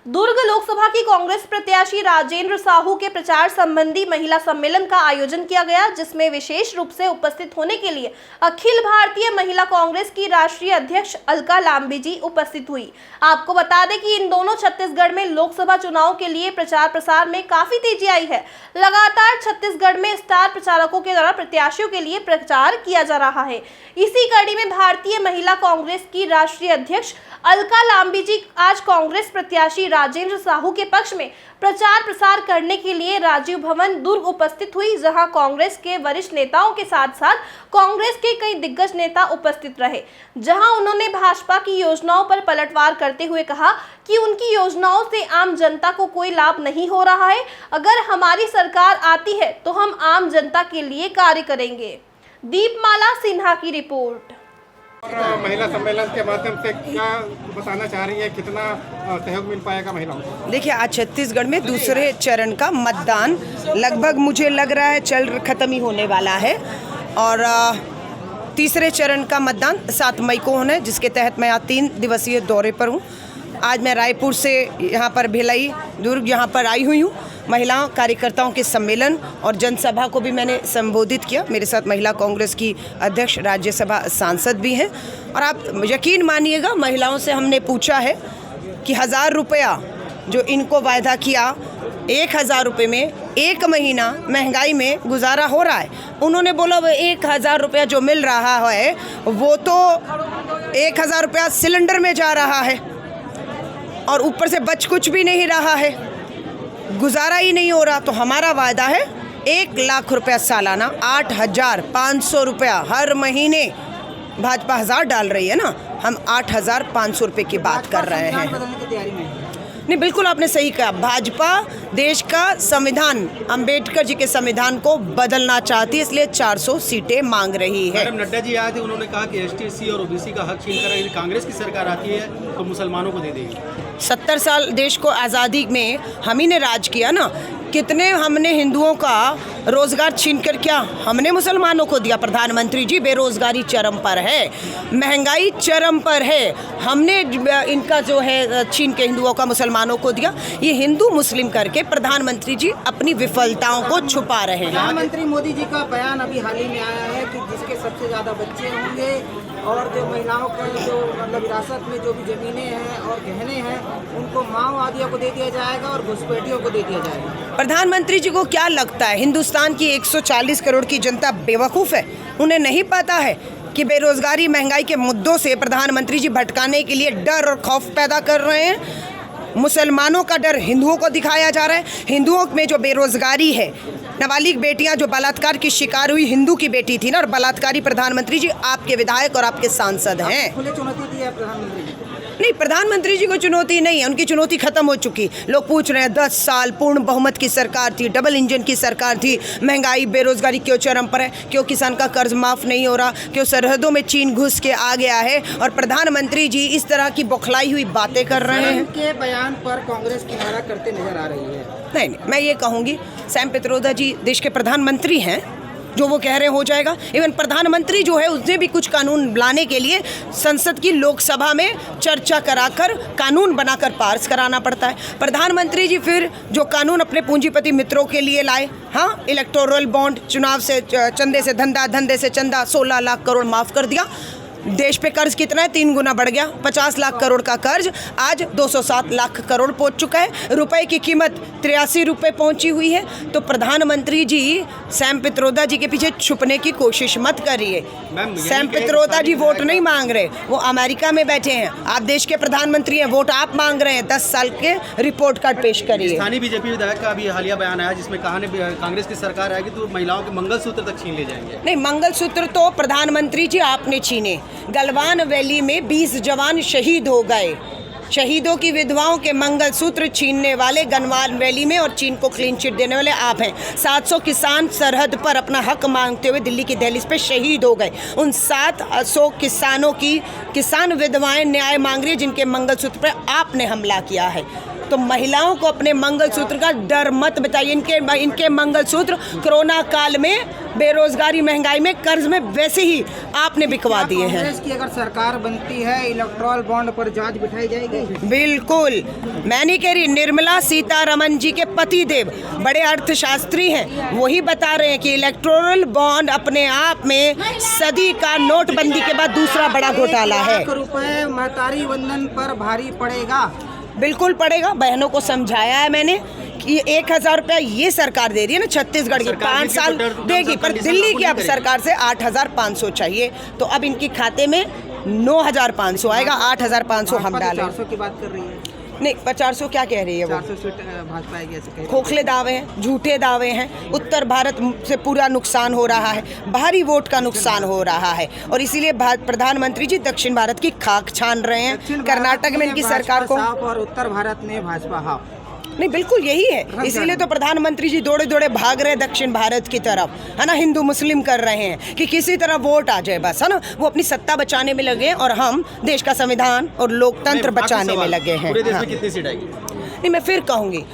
दुर्ग लोकसभा की कांग्रेस प्रत्याशी राजेंद्र साहू के प्रचार संबंधी महिला सम्मेलन का आयोजन किया गया, जिसमें विशेष रूप से उपस्थित होने के लिए अखिल भारतीय महिला कांग्रेस की राष्ट्रीय अध्यक्ष अलका लांबी जी उपस्थित हुई। आपको बता दें कि इन दोनों छत्तीसगढ़ में लोकसभा चुनाव के लिए प्रचार प्रसार में काफी तेजी आई है। लगातार छत्तीसगढ़ में स्टार प्रचारकों के द्वारा प्रत्याशियों के लिए प्रचार किया जा रहा है। इसी कड़ी में भारतीय महिला कांग्रेस की राष्ट्रीय अध्यक्ष अलका लांबी जी आज कांग्रेस प्रत्याशी राजेंद्र साहू के पक्ष में प्रचार प्रसार करने के लिए राजीव भवन दुर्ग उपस्थित हुई, जहां कांग्रेस के वरिष्ठ नेताओं के साथ साथ कांग्रेस के कई दिग्गज नेता उपस्थित रहे। जहां उन्होंने भाजपा की योजनाओं पर पलटवार करते हुए कहा कि उनकी योजनाओं से आम जनता को कोई लाभ नहीं हो रहा है। अगर हमारी सरकार आती है तो हम आम जनता के लिए कार्य करेंगे। दीपमाला सिन्हा की रिपोर्ट। और महिला सम्मेलन के माध्यम से क्या बताना चाह रही है, कितना सहयोग मिल पाएगा महिलाओं को? देखिए, आज छत्तीसगढ़ में दूसरे चरण का मतदान लगभग मुझे लग रहा है खत्म ही होने वाला है और तीसरे चरण का मतदान 7 मई को होना है, जिसके तहत मैं यहाँ 3 दिवसीय दौरे पर हूँ। आज मैं रायपुर से यहाँ पर भिलाई दुर्ग यहाँ पर आई हुई हूँ। महिलाओं कार्यकर्ताओं के सम्मेलन और जनसभा को भी मैंने संबोधित किया। मेरे साथ महिला कांग्रेस की अध्यक्ष राज्यसभा सांसद भी हैं और आप यकीन मानिएगा, महिलाओं से हमने पूछा है कि 1000 रुपया जो इनको वायदा किया, 1000 रुपये में 1 महीना महंगाई में गुजारा हो रहा है। उन्होंने बोला वो 1000 रुपया जो मिल रहा है वो तो 1000 रुपया सिलेंडर में जा रहा है और ऊपर से बच कुछ भी नहीं रहा है, गुजारा ही नहीं हो रहा। तो हमारा वादा है 1 लाख रुपया सालाना, 8500 रुपया हर महीने। भाजपा 1000 डाल रही है ना, हम 8500 रुपये की बात कर रहे हैं। नहीं, बिल्कुल आपने सही कहा। भाजपा देश का संविधान, अंबेडकर जी के संविधान को बदलना चाहती है, इसलिए 400 सीटें मांग रही है। मैडम नड्डा जी आए थे, उन्होंने कहा कि एसटी और ओबीसी का हक छीनकर यदि कांग्रेस की सरकार आती है तो मुसलमानों को दे देगी। 70 साल देश को आज़ादी में हम ही ने राज किया ना। कितने हमने हिंदुओं का रोजगार छीनकर क्या हमने मुसलमानों को दिया? प्रधानमंत्री जी, बेरोजगारी चरम पर है, महंगाई चरम पर है, हमने इनका जो है छीन के हिंदुओं का मुसलमानों को दिया। ये हिंदू मुस्लिम करके प्रधानमंत्री जी अपनी विफलताओं को छुपा रहे हैं। प्रधानमंत्री मोदी जी का बयान अभी हाल ही में आया है कि जिसके सबसे ज़्यादा बच्चे होंगे और जो महिलाओं का जो मतलब विरासत में जो भी ज़मीनें हैं और गहने हैं उनको माओवादियों को दे दिया जाएगा और घुसपैठियों को दे दिया जाएगा। प्रधानमंत्री जी को क्या लगता है हिंदुस्तान की 140 करोड़ की जनता बेवकूफ़ है? उन्हें नहीं पता है कि बेरोजगारी महंगाई के मुद्दों से प्रधानमंत्री जी भटकाने के लिए डर और खौफ पैदा कर रहे हैं। मुसलमानों का डर हिंदुओं को दिखाया जा रहा है। हिंदुओं में जो बेरोजगारी है, नाबालिग बेटियां जो बलात्कार की शिकार हुई, हिंदू की बेटी थी ना, और बलात्कारी प्रधानमंत्री जी आपके विधायक और आपके सांसद हैं। खुले चुनौती दी है प्रधानमंत्री जी। नहीं, प्रधानमंत्री जी को चुनौती नहीं है, उनकी चुनौती खत्म हो चुकी। लोग पूछ रहे हैं 10 साल पूर्ण बहुमत की सरकार थी, डबल इंजन की सरकार थी, महंगाई बेरोजगारी क्यों चरम पर है, क्यों किसान का कर्ज माफ़ नहीं हो रहा, क्यों सरहदों में चीन घुस के आ गया है, और प्रधानमंत्री जी इस तरह की बौखलाई हुई बातें कर रहे हैं। उनके बयान पर कांग्रेस किनारा करते नजर आ रही है। नहीं, मैं ये कहूँगी, सैम पित्रोदा जी देश के प्रधानमंत्री हैं, जो वो कह रहे हो जाएगा। इवन प्रधानमंत्री जो है उसने भी कुछ कानून लाने के लिए संसद की लोकसभा में चर्चा कराकर कानून बनाकर पास कराना पड़ता है। प्रधानमंत्री जी फिर जो कानून अपने पूंजीपति मित्रों के लिए लाए, हाँ, इलेक्टोरल बॉन्ड, चुनाव से चंदे से धंधा, धंधे से चंदा, 16 लाख करोड़ माफ़ कर दिया। देश पे कर्ज कितना है? 3 गुना बढ़ गया। 50 लाख करोड़ का कर्ज आज 207 लाख करोड़ पहुंच चुका है। रुपए की कीमत 83 रुपये पहुंची हुई है। तो प्रधानमंत्री जी सैम पित्रोदा जी के पीछे छुपने की कोशिश मत करिए। सैम पित्रोदा जी वोट नहीं मांग रहे, वो अमेरिका में बैठे हैं। आप देश के प्रधानमंत्री हैं, वोट आप मांग रहे हैं। 10 साल के रिपोर्ट कार्ड पेश करिए। स्थानीय बीजेपी विधायक का अभी हालिया बयान आया जिसमें कहा कांग्रेस की सरकार आएगी तो महिलाओं के मंगलसूत्र तक छीन ले जाएंगे। नहीं, मंगलसूत्र तो प्रधानमंत्री जी आपने छीने। गलवान वैली में 20 जवान शहीद हो गए। शहीदों की विधवाओं के मंगलसूत्र छीनने वाले गलवान वैली में और चीन को क्लीन चिट देने वाले आप हैं। 700 किसान सरहद पर अपना हक मांगते हुए दिल्ली की दहलीज पे शहीद हो गए। उन 700 किसानों की किसान विधवाएं न्याय मांग रही है, जिनके मंगलसूत्र पर आपने हमला किया है। तो महिलाओं को अपने मंगलसूत्र का डर मत बताइए। इनके मंगलसूत्र कोरोना काल में, बेरोजगारी, महंगाई में, कर्ज में वैसे ही आपने बिकवा दिए हैं। कांग्रेस की अगर सरकार बनती है इलेक्टोरल बॉन्ड पर जांच बिठाई जाएगी? बिल्कुल। मैं नहीं कह रही, निर्मला सीतारमन जी के पति देव बड़े अर्थशास्त्री हैं, वही बता रहे हैं कि इलेक्टोरल बॉन्ड अपने आप में सदी का नोटबंदी के बाद दूसरा बड़ा घोटाला है। 1 लाख रुपए महतारी वंदन पर भारी पड़ेगा। बिल्कुल पड़ेगा। बहनों को समझाया है मैंने कि 1000 रुपया ये सरकार दे रही है ना, छत्तीसगढ़ की 5 साल देगी, पर दिल्ली की अब सरकार से 8500 चाहिए। तो अब इनके खाते में 9500 आएगा, 8500 हम डालें। 400 की बात कर रही है? नहीं, 400 क्या कह रही है वो? 400 सीट भाजपा आएगी ऐसे कह रही है। खोखले दावे हैं, झूठे दावे हैं। उत्तर भारत से पूरा नुकसान हो रहा है, भारी वोट का नुकसान हो रहा है, और इसीलिए प्रधानमंत्री जी दक्षिण भारत की खाक छान रहे हैं। कर्नाटक में इनकी सरकार को, और उत्तर भारत में भाजपा हाफ। नहीं बिल्कुल यही है। इसीलिए तो प्रधानमंत्री जी दौड़े दौड़े भाग रहे दक्षिण भारत की तरफ, है ना, हिंदू मुस्लिम कर रहे हैं कि किसी तरह वोट आ जाए बस, है ना। वो अपनी सत्ता बचाने में लगे हैं और हम देश का संविधान और लोकतंत्र बचाने में लगे हैं। पूरे देश हाँ। में कितनी सीट आएगी? नहीं, मैं फिर कहूँगी